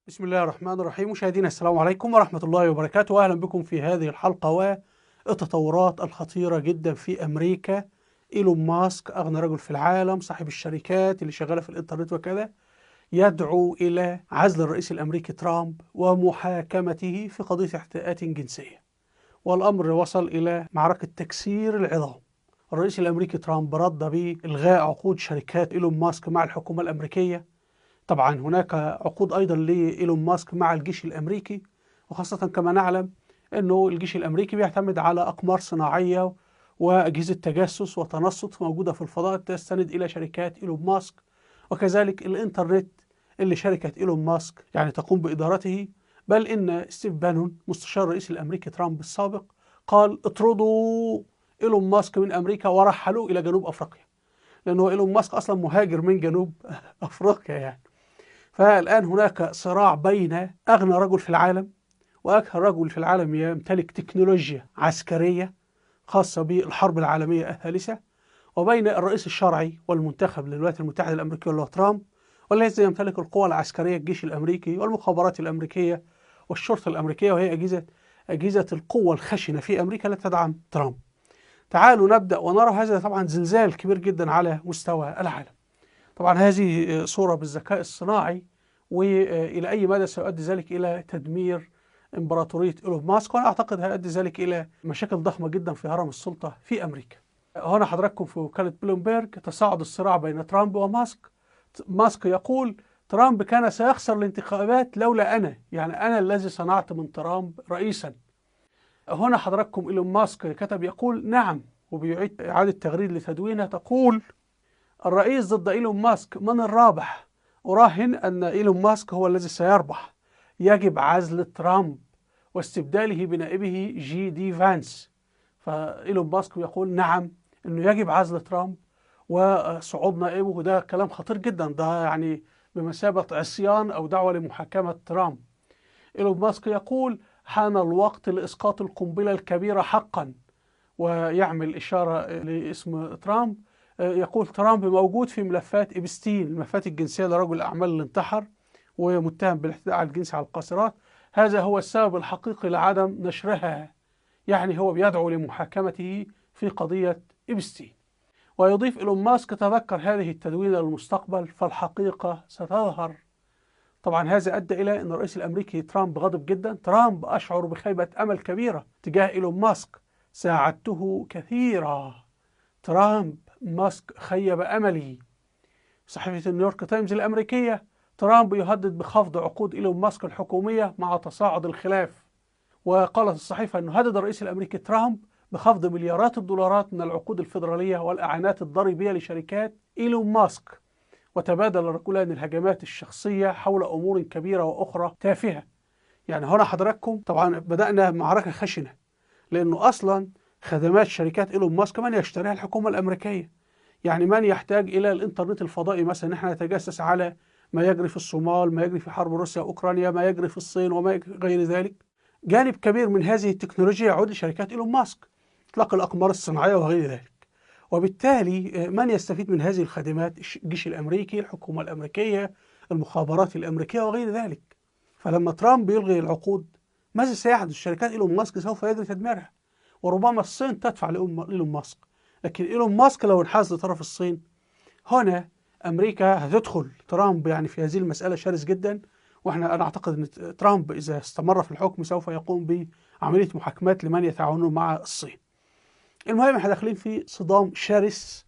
بسم الله الرحمن الرحيم. مشاهدينا السلام عليكم ورحمة الله وبركاته، وأهلا بكم في هذه الحلقة والتطورات الخطيرة جدا في أمريكا. إيلون ماسك أغنى رجل في العالم، صاحب الشركات اللي شغالة في الإنترنت وكذا، يدعو إلى عزل الرئيس الأمريكي ترامب ومحاكمته في قضية احتياءات جنسية، والأمر وصل إلى معركة تكسير العظام. الرئيس الأمريكي ترامب رد بإلغاء عقود شركات إيلون ماسك مع الحكومة الأمريكية. طبعا هناك عقود أيضا لإيلون ماسك مع الجيش الأمريكي، وخاصة كما نعلم أنه الجيش الأمريكي بيعتمد على أقمار صناعية وأجهزة تجسس وتنصت موجودة في الفضاء تستند إلى شركات إيلون ماسك، وكذلك الإنترنت اللي شركة إيلون ماسك يعني تقوم بإدارته. بل إن ستيف بانون مستشار الرئيس الأمريكي ترامب السابق قال اطردوا إيلون ماسك من أمريكا ورحلوه إلى جنوب أفريقيا، لأنه إيلون ماسك أصلا مهاجر من جنوب أفريقيا يعني. فالآن هناك صراع بين أغنى رجل في العالم وأكثر رجل في العالم يمتلك تكنولوجيا عسكرية خاصة بالحرب العالمية الثالثة، وبين الرئيس الشرعي والمنتخب للولايات المتحدة الأمريكية اللي هو ترامب، والذي يمتلك القوى العسكرية، الجيش الأمريكي والمخابرات الأمريكية والشرطة الأمريكية، وهي أجهزة القوة الخشنة في أمريكا التي تدعم ترامب. تعالوا نبدأ ونرى هذا طبعا زلزال كبير جدا على مستوى العالم. طبعا هذه صورة بالذكاء الصناعي، وإلى أي مدى سيؤدي ذلك إلى تدمير إمبراطورية إيلون ماسك، وأنا أعتقد هيؤدي ذلك إلى مشاكل ضخمة جدا في هرم السلطة في أمريكا. هنا حضراتكم في وكالة بلومبيرج تصاعد الصراع بين ترامب وماسك. ماسك يقول ترامب كان سيخسر الانتخابات لولا أنا، يعني أنا الذي صنعت من ترامب رئيسا. هنا حضراتكم إيلون ماسك كتب يقول نعم، وبيعيد إعادة تغريد لتدوينها تقول الرئيس ضد إيلون ماسك، من الرابح؟ أراهن أن إيلون ماسك هو الذي سيربح. يجب عزل ترامب واستبداله بنائبه جي دي فانس. فإيلون ماسك يقول نعم، أنه يجب عزل ترامب وصعود نائبه، وده كلام خطير جدا، ده يعني بمثابة عصيان أو دعوة لمحاكمة ترامب. إيلون ماسك يقول حان الوقت لإسقاط القنبلة الكبيرة حقا، ويعمل إشارة لاسم ترامب. يقول ترامب موجود في ملفات إبستين، الملفات الجنسية لرجل الأعمال اللي انتحر ومتهم بالاعتداء على الجنسي على القاصرات، هذا هو السبب الحقيقي لعدم نشرها. يعني هو بيدعو لمحاكمته في قضية إبستين. ويضيف إيلون ماسك تذكر هذه التدوينة للمستقبل فالحقيقة ستظهر. طبعا هذا أدى إلى أن الرئيس الأمريكي ترامب غضب جدا. ترامب أشعر بخيبة أمل كبيرة تجاه إيلون ماسك، ساعدته كثيرا. ترامب ماسك خيب أملي. صحيفة نيويورك تايمز الأمريكية ترامب يهدد بخفض عقود إيلون ماسك الحكومية مع تصاعد الخلاف. وقالت الصحيفة أنه هدد الرئيس الأمريكي ترامب بخفض مليارات الدولارات من العقود الفيدرالية والإعانات الضريبية لشركات إيلون ماسك، وتبادل الرجلان الهجمات الشخصية حول أمور كبيرة وأخرى تافهة. يعني هنا حضراتكم طبعا بدأنا معركة خشنة، لأنه أصلا خدمات شركات إيلون ماسك من يشتريها؟ الحكومة الأمريكية. يعني من يحتاج إلى الإنترنت الفضائي مثلا، نحن نتجسس على ما يجري في الصومال، ما يجري في حرب روسيا وأوكرانيا، ما يجري في الصين وما غير ذلك. جانب كبير من هذه التكنولوجيا يعود لشركات إيلون ماسك، إطلاق الأقمار الصناعية وغير ذلك. وبالتالي من يستفيد من هذه الخدمات؟ الجيش الأمريكي، الحكومة الأمريكية، المخابرات الأمريكية وغير ذلك. فلما ترامب يلغي العقود، ماذا سيحدث؟ شركات إيلون ماسك سوف يجري تدميرها، وربما الصين تدفع لإيلون ماسك. لكن إيلون ماسك لو انحاز لطرف الصين، هنا أمريكا هتدخل. ترامب يعني في هذه المسألة شرس جدا، أنا أعتقد أن ترامب إذا استمر في الحكم سوف يقوم بعملية محاكمات لمن يتعاونون مع الصين. المهم احنا داخلين في صدام شرس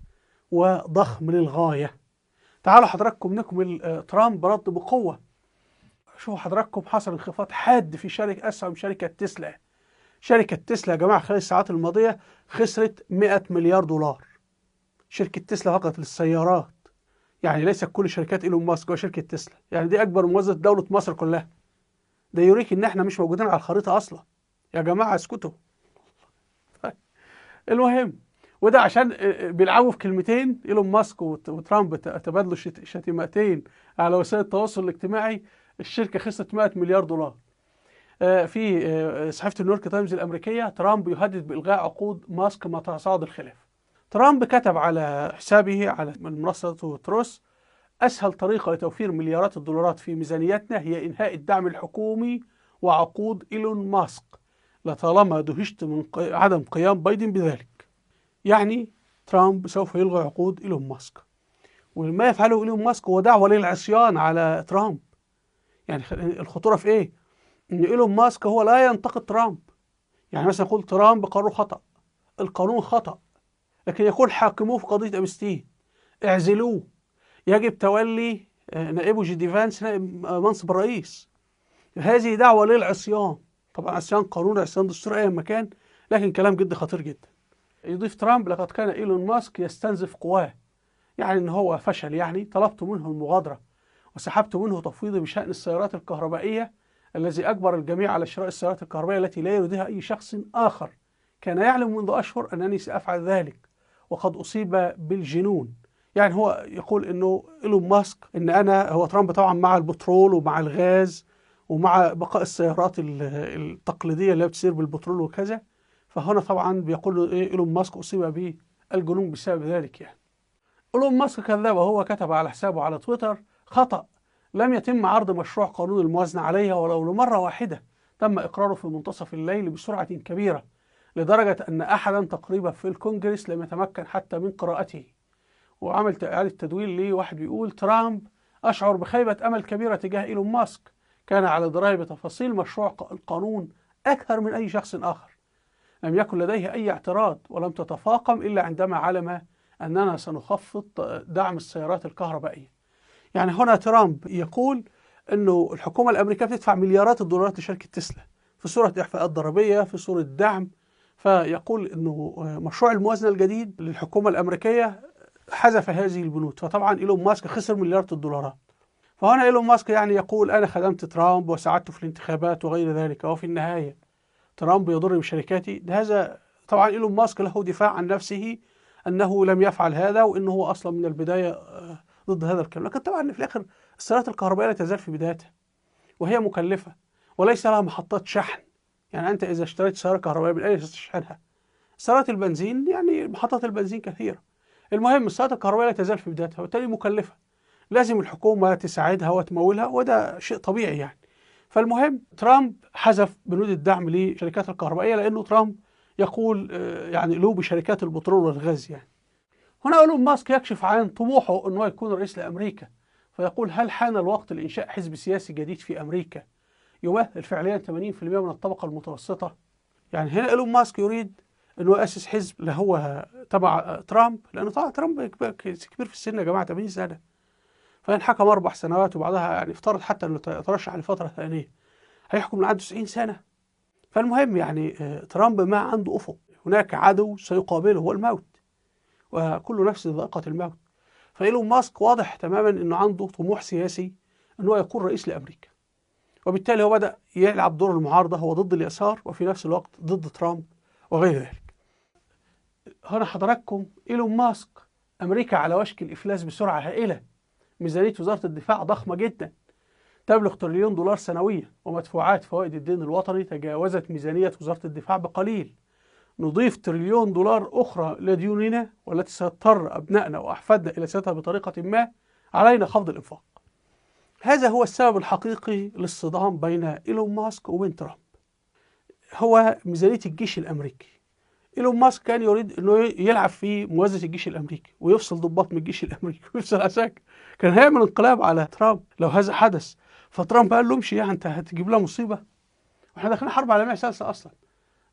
وضخم للغاية. تعالوا حضراتكم نكمل. ترامب رد بقوة. شوفوا حضراتكم، حصل انخفاض حاد في أسهم شركة تسلا. شركة تسلا يا جماعة خلال الساعات الماضية خسرت 100 مليار دولار. شركة تسلا فقط للسيارات، يعني ليس كل شركات إيلون ماسك وشركة تسلا، يعني دي أكبر موظف دولة مصر كلها. ده يوريك إن إحنا مش موجودين على الخريطة أصلا. يا جماعة اسكتوا. المهم، وده عشان بيلعبوا في كلمتين. إيلون ماسك وترامب تبادلوا شتيمتين على وسائل التواصل الاجتماعي. الشركة خسرت 100 مليار دولار. في صحيفة نيويورك تايمز الأمريكية ترامب يهدد بإلغاء عقود ماسك مع تصاعد الخلاف. ترامب كتب على حسابه على منصة تروس أسهل طريقة لتوفير مليارات الدولارات في ميزانيتنا هي إنهاء الدعم الحكومي وعقود إيلون ماسك، لطالما دهشت من عدم قيام بايدن بذلك. يعني ترامب سوف يلغي عقود إيلون ماسك، وما يفعله إيلون ماسك هو دعوة للعصيان على ترامب. يعني الخطورة في إيه؟ إن إيلون ماسك هو لا ينتقد ترامب. يعني مثلا يقول ترامب قراره خطأ، القانون خطأ، لكن يقول حاكموه في قضية أبستين، اعزلوه، يجب تولي نائبه جي فانس نائب منصب الرئيس. هذه دعوة للعصيان، طبعا عصيان قانون، عصيان دستور، أي مكان، لكن كلام جد خطير جدا. يضيف ترامب: لقد كان إيلون ماسك يستنزف قواه، يعني إن هو فشل. يعني طلبت منه المغادرة وسحبت منه تفويضي بشأن السيارات الكهربائية، الذي أجبر الجميع على شراء السيارات الكهربائية التي لا يريدها أي شخص آخر. كان يعلم منذ أشهر أنني سأفعل ذلك، وقد أصيب بالجنون. يعني هو يقول إنه إيلون ماسك، إن هو ترامب طبعا مع البترول ومع الغاز ومع بقاء السيارات التقليدية اللي بتسير بالبترول وكذا. فهنا طبعا بيقول إيلون ماسك أصيب بالجنون بسبب ذلك. يعني إيلون ماسك كذاب، وهو كتب على حسابه على تويتر: خطأ، لم يتم عرض مشروع قانون الموازنة علي ولو لمرة واحدة. تم إقراره في منتصف الليل بسرعة كبيرة، لدرجة أن أحدا تقريبا في الكونجرس لم يتمكن حتى من قراءته. وعمل إعادة تدوين ليه واحد بيقول: ترامب أشعر بخيبة أمل كبيرة تجاه إيلون ماسك، كان على دراية بتفاصيل مشروع القانون أكثر من أي شخص آخر. لم يكن لديه أي اعتراض، ولم تتفاقم إلا عندما علم أننا سنخفض دعم السيارات الكهربائية. يعني هنا ترامب يقول أنه الحكومة الأمريكية بتدفع مليارات الدولارات لشركة تسلا في صورة إعفاءات ضريبية، في صورة دعم. فيقول أنه مشروع الموازنة الجديد للحكومة الأمريكية حذف هذه البنود، فطبعا إيلون ماسك خسر مليارات الدولارات. فهنا إيلون ماسك يعني يقول: أنا خدمت ترامب وساعدته في الانتخابات وغير ذلك، وفي النهاية ترامب يضر بشركاتي. هذا طبعا إيلون ماسك له دفاع عن نفسه أنه لم يفعل هذا، وأنه هو أصلا من البداية ضد هذا الكلام. لكن طبعا في الآخر السيارات الكهربائية لا تزال في بدايتها، وهي مكلفة وليس لها محطات شحن. يعني أنت إذا اشتريت سيارة كهربائية من أين ستشحنها؟ سيارات البنزين، يعني محطات البنزين كثيرة. المهم السيارات الكهربائية لا تزال في بدايتها، وبالتالي مكلفة، لازم الحكومة تساعدها وتمولها، وده شيء طبيعي يعني. فالمهم ترامب حذف بنود الدعم لشركات الكهربائية، لأنه ترامب يقول يعني له بشركات البترول والغاز. يعني هنا إيلون ماسك يكشف عن طموحه أنه يكون رئيس لأمريكا، فيقول: هل حان الوقت لإنشاء حزب سياسي جديد في أمريكا يمثل فعليا 80% من الطبقة المتوسطة؟ يعني هنا إيلون ماسك يريد أنه يأسس حزب اللي هو تبع ترامب، لأنه طبعا ترامب كبير في السن يا جماعة، 80 سنة، فإن حكم 4 سنوات وبعدها يعني افترض حتى أنه يترشح لفترة ثانية، هيحكم لعده 90 سنة. فالمهم يعني ترامب ما عنده أفق، هناك عدو سيقابله هو الموت، وكل نفس ذائقة الموت. فإيلون ماسك واضح تماما أنه عنده طموح سياسي أنه يكون رئيس لأمريكا، وبالتالي هو بدأ يلعب دور المعارضة، هو ضد اليسار وفي نفس الوقت ضد ترامب وغير ذلك. هنا حضراتكم إيلون ماسك، أمريكا على وشك الإفلاس بسرعة هائلة، ميزانية وزارة الدفاع ضخمة جدا، تبلغ تريليون دولار سنويا، ومدفوعات فوائد الدين الوطني تجاوزت ميزانية وزارة الدفاع بقليل. نضيف تريليون دولار أخرى لديوننا والتي سيضطر أبنائنا وأحفادنا إلى سدادها بطريقة ما، علينا خفض الإنفاق. هذا هو السبب الحقيقي للصدام بين إيلون ماسك وبين ترامب، هو ميزانية الجيش الأمريكي. إيلون ماسك كان يريد أنه يلعب في موازنة الجيش الأمريكي، ويفصل ضباط من الجيش الأمريكي ويفصل عساكر، كان هيعمل انقلاب على ترامب لو هذا حدث. فترامب قال له: امشي، يعني أنت هتجيب لها مصيبة، واحنا داخلين حرب عالمية ثالثة أصلا.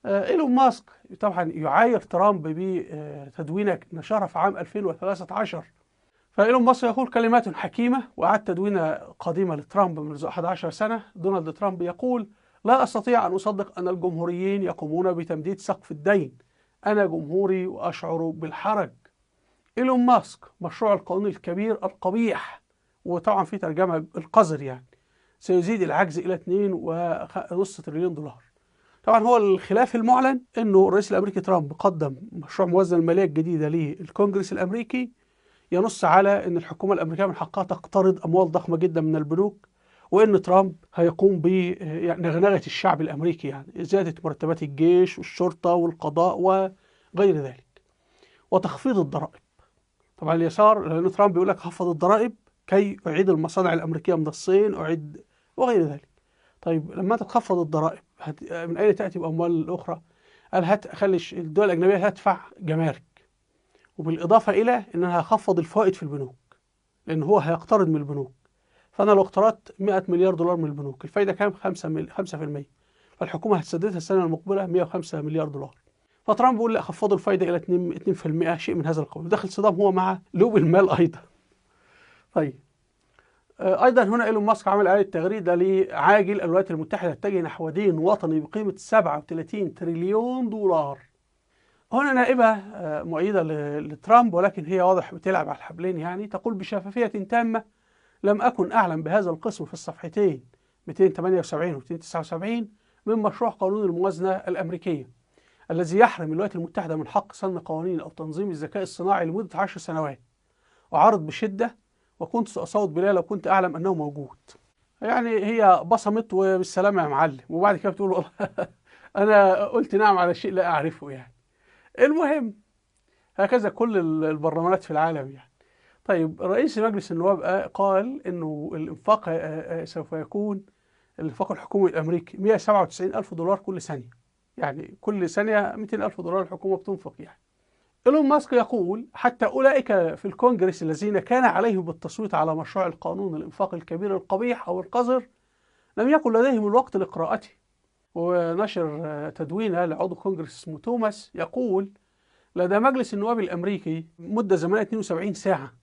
إيلون ماسك طبعا يعاير ترامب بتدوينة نشرها في عام 2013. فإيلون ماسك يقول كلمات حكيمة، وأعاد تدوينة قديمة لترامب منذ 11 سنة. دونالد ترامب يقول: لا أستطيع أن أصدق أن الجمهوريين يقومون بتمديد سقف الدين، أنا جمهوري وأشعر بالحرج. إيلون ماسك مشروع القانون الكبير القبيح، وطبعا في ترجمة القذر، يعني سيزيد العجز إلى 2.5 تريليون دولار. طبعا هو الخلاف المعلن انه الرئيس الامريكي ترامب قدم مشروع موازنه الماليه الجديده للكونجرس الامريكي، ينص على ان الحكومه الامريكيه من حقها تقترض اموال ضخمه جدا من البنوك، وان ترامب هيقوم بنغنغه الشعب الامريكي، يعني زياده مرتبات الجيش والشرطه والقضاء وغير ذلك، وتخفيض الضرائب. طبعا اليسار لان ترامب بيقول لك خفض الضرائب، كي أعيد المصانع الأمريكية من الصين، أعيد وغير ذلك. طيب لما تخفض الضرائب من أين تأتي بأموال الأخرى؟ قال هتخلي الدول الأجنبية هتدفع جمارك، وبالإضافة إلى إنها هخفض الفوائد في البنوك، لأن هو هيقترض من البنوك. فأنا لو اقترضت 100 مليار دولار من البنوك، الفايدة كام؟ 5%، فالحكومة هتسددها السنة المقبلة 105 مليار دولار. فترامب بيقول لا، خفضوا الفايدة إلى 2%، شيء من هذا القبيل. دخل صدام هو مع لوب المال أيضا. طيب أيضا هنا إيلون ماسك عمل آية تغريدة لعاجل الولايات المتحدة تتجه نحو دين وطني بقيمة 37 تريليون دولار. هنا نائبة مؤيدة لترامب، ولكن هي واضح بتلعب على الحبلين، يعني تقول بشفافية تامة: لم أكن أعلم بهذا القسم في الصفحتين 278 و 279 من مشروع قانون الموازنة الأمريكية الذي يحرم الولايات المتحدة من حق سن قوانين أو تنظيم الذكاء الصناعي لمدة 10 سنوات، وعرض بشدة وكنت سأصوت بلا لو كنت أعلم أنه موجود. يعني هي بصمت وبالسلامة يا معلم، وبعد كده بتقول والله أنا قلت نعم على شيء لا أعرفه يعني. المهم هكذا كل البرلمانات في العالم يعني. طيب رئيس مجلس النواب قال إنه الإنفاق سوف يكون الإنفاق الحكومي الأمريكي 197 ألف دولار كل ثانية، يعني كل ثانية 200 ألف دولار الحكومة بتنفق يعني. إيلون ماسك يقول حتى أولئك في الكونجرس الذين كان عليهم بالتصويت على مشروع القانون الإنفاق الكبير القبيح أو القذر لم يكن لديهم الوقت لقراءته. ونشر تدوينه لعضو كونجرس اسمه توماس يقول: لدى مجلس النواب الأمريكي مدة زمنية 72 ساعة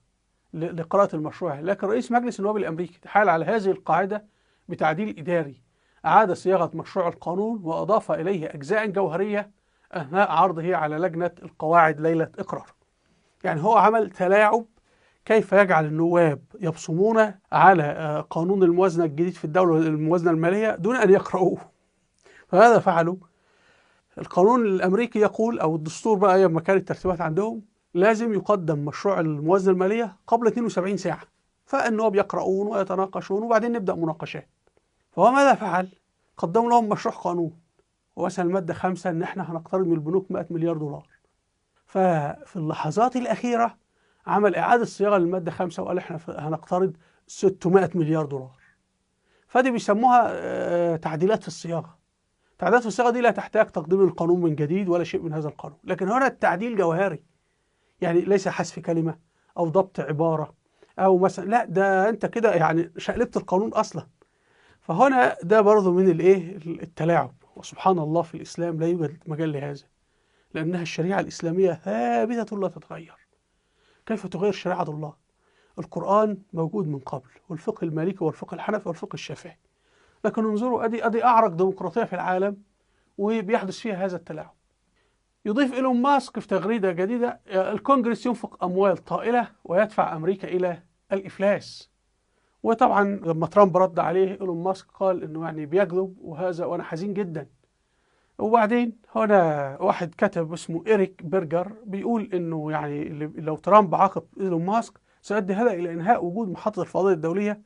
لقراءة المشروع، لكن رئيس مجلس النواب الأمريكي تحايل على هذه القاعدة بتعديل إداري، أعاد صياغة مشروع القانون وأضاف إليه أجزاء جوهرية أثناء عرضه على لجنة القواعد ليلة إقرار. يعني هو عمل تلاعب كيف يجعل النواب يبصمون على قانون الموازنة الجديد في الدولة، الموازنة المالية، دون أن يقرؤوه. فهذا فعلوا. القانون الأمريكي يقول، أو الدستور بقى أيام ما كانت الترتيبات عندهم، لازم يقدم مشروع الموازنة المالية قبل 72 ساعة، فالنواب يقرؤون ويتناقشون وبعدين نبدأ مناقشات. فهو ماذا فعل؟ قدم لهم مشروع قانون، ومثلا المادة 5 إن إحنا هنقترض من البنوك 100 مليار دولار. ففي اللحظات الأخيرة عمل إعادة صياغة للمادة 5 وقال إحنا هنقترض 600 مليار دولار. فدي بيسموها تعديلات في الصياغة. تعديلات في الصياغة دي لا تحتاج تقديم القانون من جديد ولا شيء من هذا القانون، لكن هنا التعديل جوهري، يعني ليس حذف كلمة أو ضبط عبارة أو مثلا، لا ده أنت كده يعني شقلبت القانون أصلا. فهنا ده برضه من التلاعب. وسبحان الله في الإسلام لا يوجد مجال لهذا، لأنها الشريعة الإسلامية ثابتة لا تتغير. كيف تغير شريعة الله؟ القرآن موجود من قبل، والفقه المالكي والفقه الحنفي والفقه الشافعي. لكن انظروا، أدي أعرق ديمقراطية في العالم وبيحدث فيها هذا التلاعب. يضيف إيلون ماسك في تغريدة جديدة: الكونجرس ينفق أموال طائلة ويدفع أمريكا إلى الإفلاس. وطبعا لما ترامب رد عليه، إيلون ماسك قال إنه يعني بيكذب وهذا وأنا حزين جدا. وبعدين هنا واحد كتب اسمه إيريك بيرجر بيقول إنه يعني لو ترامب عاقب إيلون ماسك سيؤدي هذا إلى إنهاء وجود محطة الفضاء الدولية،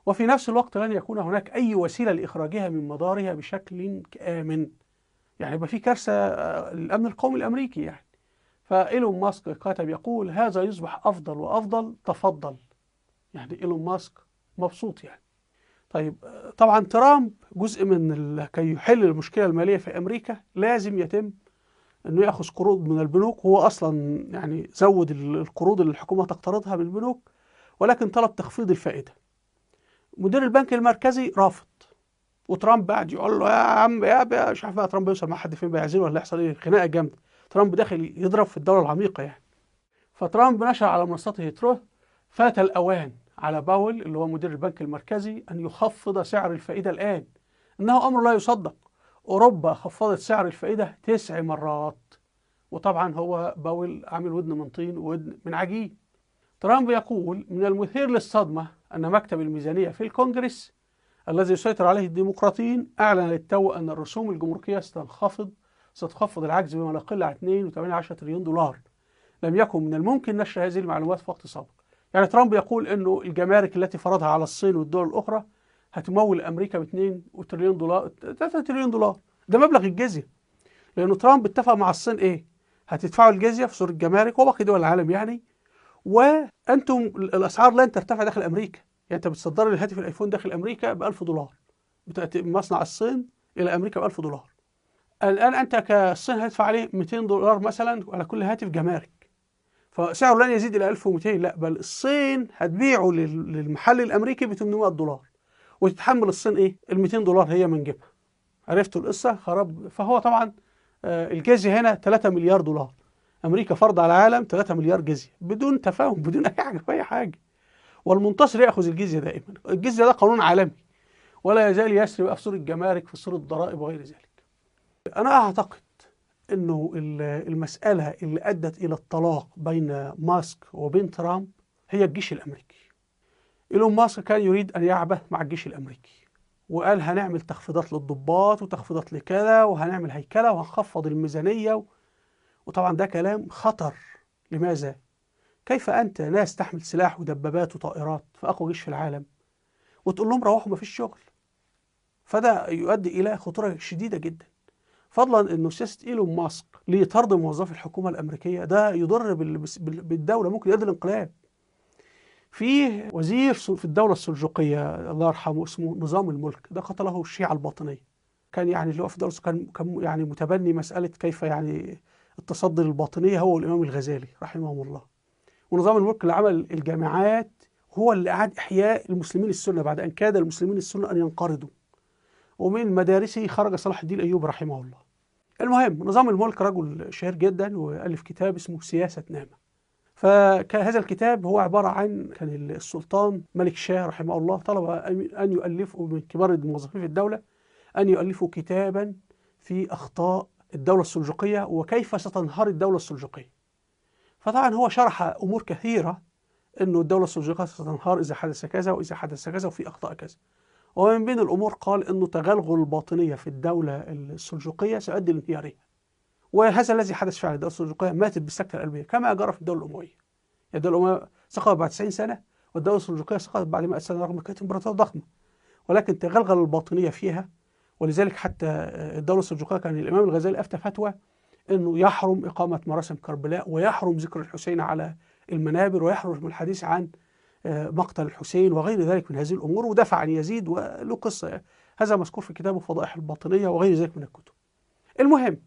وفي نفس الوقت لن يكون هناك أي وسيلة لإخراجها من مدارها بشكل آمن. يعني يبقى في كارثة للأمن القومي الأمريكي يعني. فإيلون ماسك كاتب يقول: هذا يصبح أفضل وأفضل، تفضل. يعني إيلون ماسك مبسوط يعني. طيب طبعا ترامب جزء من كي يحل المشكلة المالية في أمريكا لازم يتم أنه يأخذ قروض من البنوك، وهو أصلا يعني زود القروض اللي الحكومة تقترضها من البنوك، ولكن طلب تخفيض الفائدة. مدير البنك المركزي رافض، وترامب قاعد يقول له: يا عم يا مش عارف بقى ترامب يوصل مع حد فين، بيعزله ولا يحصل ايه، خناقه جامده. ترامب داخل يضرب في الدوله العميقه يعني. فترامب نشر على منصته تروث: فات الاوان على باول اللي هو مدير البنك المركزي ان يخفض سعر الفائده الان، انه امر لا يصدق. اوروبا خفضت سعر الفائده 9 مرات، وطبعا هو باول عامل ودن من طين وودن من عجين. ترامب يقول: من المثير للصدمه ان مكتب الميزانيه في الكونجرس الذي يسيطر عليه الديمقراطيين أعلن للتو أن الرسوم الجمركية ستخفض العجز بما لا يقل عن 2.8 تريليون دولار. لم يكن من الممكن نشر هذه المعلومات في وقت سابق. يعني ترامب يقول أنه الجمارك التي فرضها على الصين والدول الأخرى هتمول أمريكا ب 2 تريليون دولار، 3 تريليون دولار. ده مبلغ الجزية، لأنه ترامب اتفق مع الصين إيه؟ هتدفعوا الجزية في صورة الجمارك وباقي دول العالم يعني، وانتم الاسعار لن ترتفع داخل امريكا. يعني انت بتصدر الهاتف الايفون داخل امريكا ب 1000 دولار، بتاتي مصنع الصين الى امريكا ب 1000 دولار. الان انت كالصين هتدفع عليه 200 دولار مثلا على كل هاتف جمارك، فسعره لن يزيد الى 1200، لا بل الصين هتبيعه للمحل الامريكي ب 800 دولار، وتتحمل الصين ايه؟ ال 200 دولار هي من جيبها. عرفتوا القصه؟ خراب. فهو طبعا الجزيه هنا 3 مليار دولار. امريكا فرض على العالم 3 مليار جزيه بدون تفاهم، بدون اي حاجه في اي حاجه. والمنتصر ياخذ الجزيه دائما. الجزيه ده قانون عالمي ولا يزال يسري بقى في صوره جمارك، في صوره ضرائب وغير ذلك. انا اعتقد انه المساله اللي ادت الى الطلاق بين ماسك وبين ترامب هي الجيش الامريكي. ايلون ماسك كان يريد ان يعبث مع الجيش الامريكي، وقال هنعمل تخفيضات للضباط وتخفيضات لكذا، وهنعمل هيكله وهنخفض الميزانيه. وطبعا ده كلام خطر. لماذا؟ كيف أنت ناس تحمل سلاح ودبابات وطائرات في أقوى جيش في العالم وتقول لهم روحوا ما فيش شغل؟ فده يؤدي إلى خطورة شديدة جدا. فضلا أنه سياسة إيلون ماسك لطرد موظفي الحكومة الأمريكية ده يضر بالدولة، ممكن يؤدي الانقلاب. في وزير في الدولة السلجوقية الله يرحمه اسمه نظام الملك، ده قتله الشيعة الباطنية. كان يعني اللي هو في الدولة كان يعني متبني مسألة كيف يعني التصدي للباطنية هو والإمام الغزالي رحمهم الله. ونظام الملك اللي عمل الجامعات هو اللي أعاد إحياء المسلمين السنة بعد أن كاد المسلمين السنة أن ينقرضوا. ومن مدارسه خرج صلاح الدين الأيوبي رحمه الله. المهم، نظام الملك رجل شهير جدا وألف كتاب اسمه سياسة نعمة. فهذا الكتاب هو عبارة عن كان السلطان ملك شاه رحمه الله طلب أن يؤلفوا من كبار الموظفين في الدولة أن يؤلفوا كتابا في أخطاء الدولة السلجوقية وكيف ستنهار الدولة السلجوقية. فطبعا هو شرح أمور كثيرة، أنه الدولة السلجوقية ستنهار إذا حدث كذا وإذا حدث كذا وفي أخطاء كذا. ومن بين الأمور قال أنه تغلغل الباطنية في الدولة السلجوقية سيؤدي لانهيارها. وهذا الذي حدث فعلا. الدولة السلجوقية ماتت بالسكتة القلبية كما جرى في الدولة الأموية. الدولة الأموية سقطت بعد 90 سنة، والدولة السلجوقية سقطت بعد 100 سنة رغم كانت إمبراطورية ضخمة، ولكن تغلغل الباطنية فيها. ولذلك حتى الدولة السلجوقية كان الإمام الغزالي أفتى فتوى أنه يحرم إقامة مراسم كربلاء، ويحرم ذكر الحسين على المنابر، ويحرم الحديث عن مقتل الحسين وغير ذلك من هذه الأمور، ودافع عن يزيد وله قصة. هذا مذكور في كتابه فضائح الباطنية وغير ذلك من الكتب. المهم،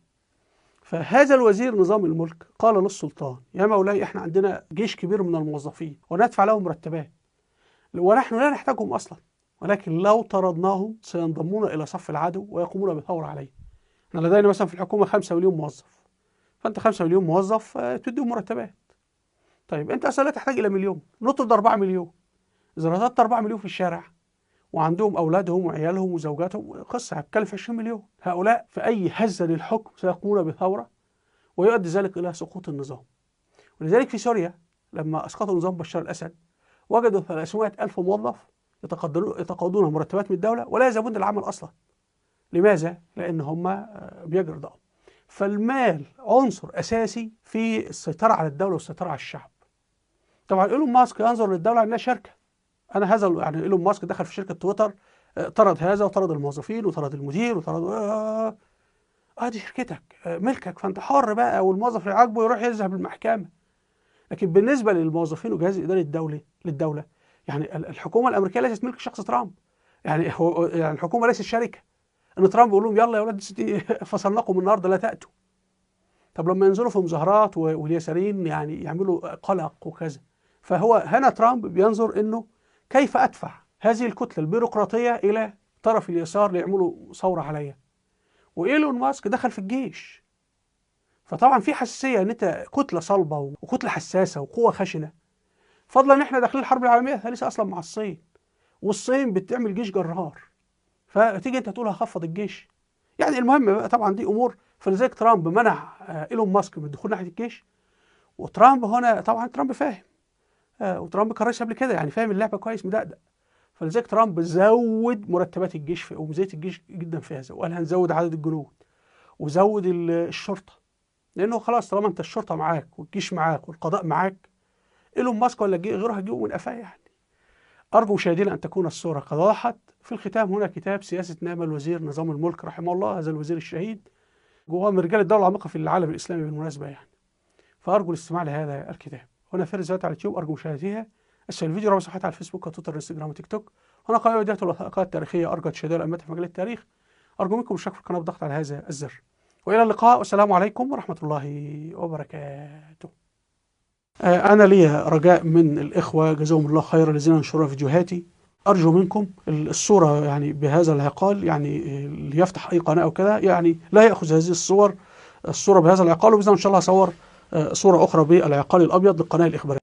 فهذا الوزير نظام الملك قال للسلطان يا مولاي احنا عندنا جيش كبير من الموظفين وندفع لهم مرتبات ونحن لا نحتاجهم أصلا، ولكن لو طردناهم سينضمون إلى صف العدو ويقومون بثورة عليه. احنا لدينا مثلا في الحكومة 5 مليون موظف، فأنت 5 مليون موظف تديهم مرتبات. طيب أنت أصلا لا تحتاج إلى مليون، نطرد 4 مليون. إذا رصدت 4 مليون في الشارع وعندهم أولادهم وعيالهم وزوجاتهم، قصة هتكلف 20 مليون. هؤلاء في أي هزة للحكم سيقومون بثورة ويؤدي ذلك إلى سقوط النظام. ولذلك في سوريا لما أسقطوا نظام بشار الأسد وجدوا 300,000 موظف يتقاضون مرتبات من الدولة ولا يذهبون للعمل أصلا. لماذا؟ لأن هم بيجروا ضعف. فالمال عنصر أساسي في السيطرة على الدولة والسيطرة على الشعب. طبعا إيلون ماسك ينظر للدولة أنها شركة. أنا هذا يعني إيلون ماسك دخل في شركة تويتر، طرد هذا وطرد الموظفين وطرد المدير وطرد دي شركتك ملكك، فأنت حر بقى، والموظف اللي عاجبه يروح يذهب للمحكمة. لكن بالنسبة للموظفين وجهاز الإداري الدولي للدولة، يعني الحكومة الأمريكية ليست ملك شخص ترامب. يعني هو يعني الحكومة ليست شركة ان ترامب يقول لهم يلا يا ولاد فصلناكم النهارده لا تاتوا. طب لما ينزلوا في مظاهرات واليساريين يعني يعملوا قلق وكذا، فهو هنا ترامب بينظر انه كيف ادفع هذه الكتله البيروقراطيه الى طرف اليسار ليعملوا ثوره عليا. وايلون ماسك دخل في الجيش، فطبعا في حساسيه ان انت كتله صلبه وكتله حساسه وقوه خشنه. فضلا ان احنا داخلين الحرب العالميه الثالثه اصلا مع الصين، والصين بتعمل جيش جرار، فتيجي انت تقول هخفض الجيش. يعني المهم طبعا دي امور. فلذلك ترامب منع ايلون ماسك من الدخول ناحيه الجيش. وترامب هنا طبعا ترامب فاهم، وترامب كان رئيس قبل كده يعني فاهم اللعبه كويس مدقدق. فلذلك ترامب زود مرتبات الجيش وميزانيه الجيش جدا في هذا، وقال هنزود عدد الجنود وزود الشرطه، لانه خلاص طالما انت الشرطه معاك والجيش معاك والقضاء معاك، ايلون ماسك ولا غيره هيجيبوا من قفاه يعني. أرجو مشاهدينا أن تكون الصورة قد وضحت. في الختام هنا كتاب سياسة نعمة الوزير نظام الملك رحمه الله، هذا الوزير الشهيد، جواه من رجال الدولة العميقة في العالم الإسلامي بالمناسبة يعني. فأرجو الاستماع لهذا الكتاب. هنا في رسالة على اليوتيوب أرجو مشاهدتها. أسفل الفيديو رابط صفحتي على الفيسبوك وتويتر وانستجرام وتيك توك. هنا قناة فيديوهات والوثائقيات التاريخية أرجو تشاهدوها الأئمة في مجال التاريخ. أرجو منكم الاشتراك في القناة بالضغط على هذا الزر. وإلى اللقاء والسلام عليكم ورحمة الله وبركاته. أنا لي رجاء من الإخوة جزاهم الله خيرا الذين ينشرون فيديوهاتي، أرجو منكم الصورة يعني بهذا العقال، يعني ليفتح أي قناة أو كذا يعني لا يأخذ هذه الصورة بهذا العقال، وبإذن الله إن شاء الله أصور صورة أخرى بالعقال الأبيض للقناة الإخبارية.